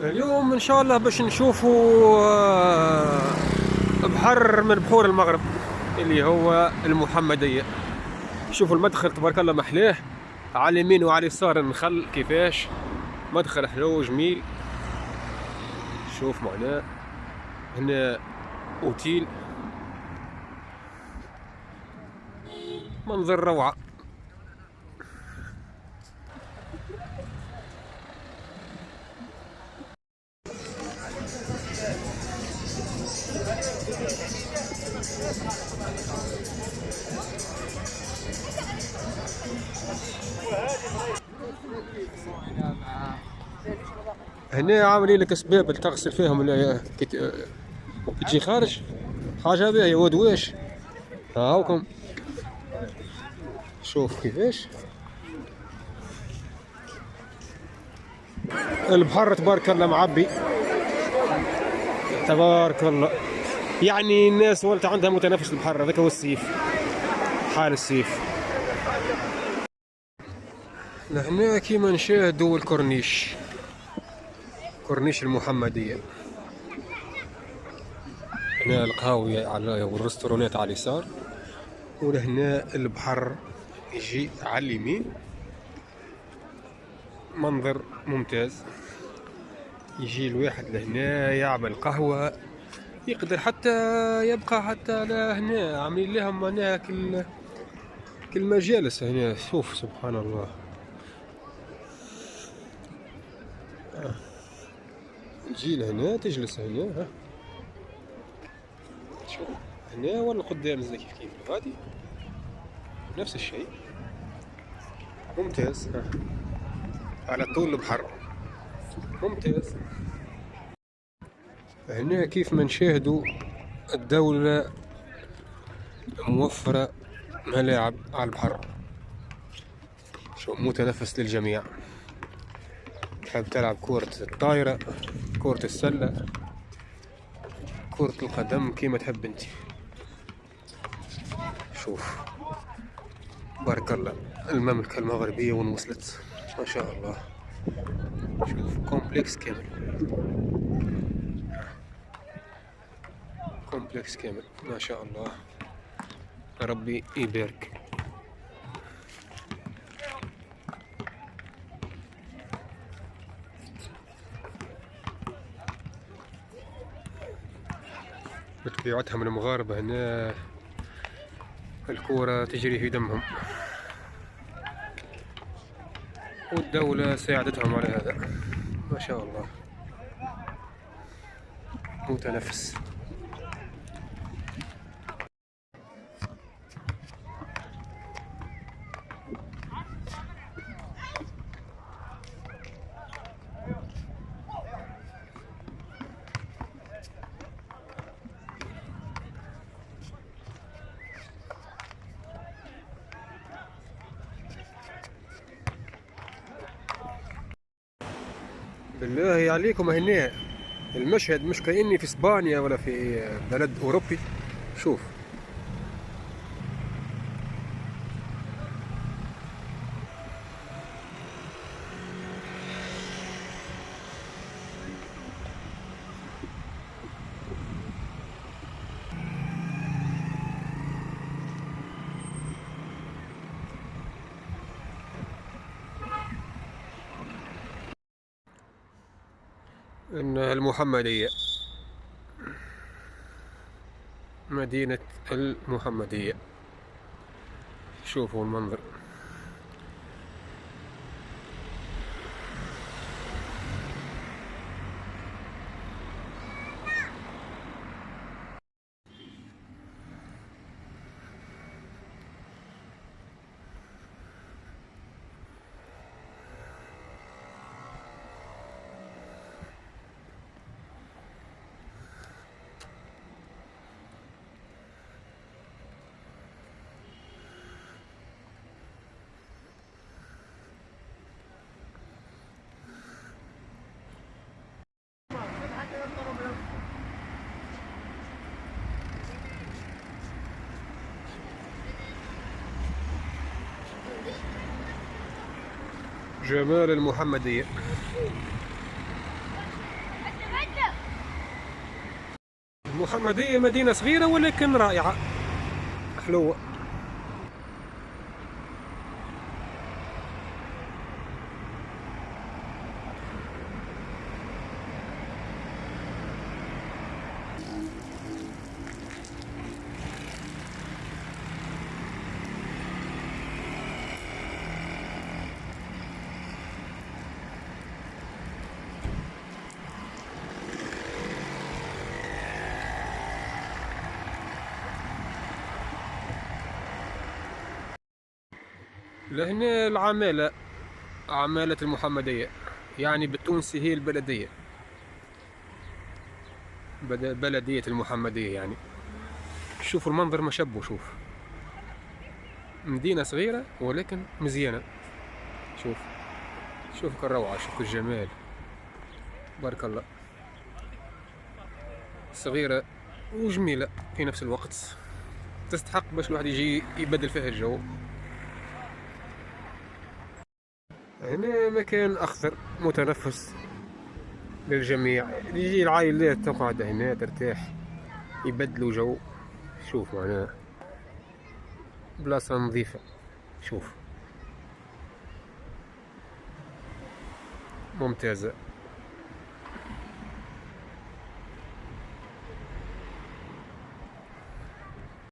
اليوم ان شاء الله باش نشوفوا بحر من بحور المغرب اللي هو المحمدية. شوفوا المدخل تبارك الله محلاه، على اليمين وعلى اليسار النخل كيفاش مدخل حلو جميل. شوف معناه هنا اوتيل، منظر روعة. هنا عاملين لك اسباب تغسل فيهم كي تجي خارج، حاجة باهية ودواش. هاوكم شوف كيفاش البحر تبارك الله معبي، تبارك الله. يعني الناس ولت عندها متنفس البحر، هذاك هو السيف، حال السيف. لهنا كيما نشاهدوا الكورنيش، كورنيش المحمدية. هنا القهاوي على والرستورانات على اليسار، ولهنا البحر يجي على اليمين. منظر ممتاز. يجي الواحد لهنا يعمل قهوة، يقدر حتى يبقى حتى لهنا، عاملين لهم هنا كل مجالس هنا. شوف سبحان الله، تجي لهنا تجلس هنا. ها شوف هنا ولا قدام زي كيف غادي نفس الشيء، ممتاز. ها على طول البحر، ممتاز. هنا كيف ما نشاهدوا الدولة موفرة ملاعب على البحر، شو متنفس للجميع. تحب تلعب كرة الطايرة، كرة السلة، كرة القدم، كيما تحب انت. شوف بارك الله، المملكة المغربية وين وصلت، ما شاء الله. شوف كومبلكس كامل، كومبلكس كامل، ما شاء الله. ربي يبارك. بطبيعتهم المغاربة هنا الكورة تجري في دمهم، والدولة ساعدتهم على هذا، ما شاء الله. متنفس. بالله عليكم هنا المشهد مش كأني في اسبانيا ولا في بلد اوروبي. شوف ان المحمدية، مدينة المحمدية. شوفوا المنظر. جمال المحمدية. المحمدية مدينة صغيرة ولكن رائعة حلوة. لهنا العمالة، عمالة المحمدية، يعني بالتونسي هي البلدية، بلدية المحمدية يعني. شوفوا المنظر ما شبه، شوف مدينة صغيرة ولكن مزيانة. شوف شوف الروعة، شوف الجمال، بارك الله. صغيرة وجميلة في نفس الوقت، تستحق باش الواحد يجي يبدل فيها الجو. هنا مكان أخضر متنفس للجميع، يجي العائلات تقعد هنا ترتاح يبدلوا جو. شوف معناها بلاصة نظيفة، شوف ممتازة.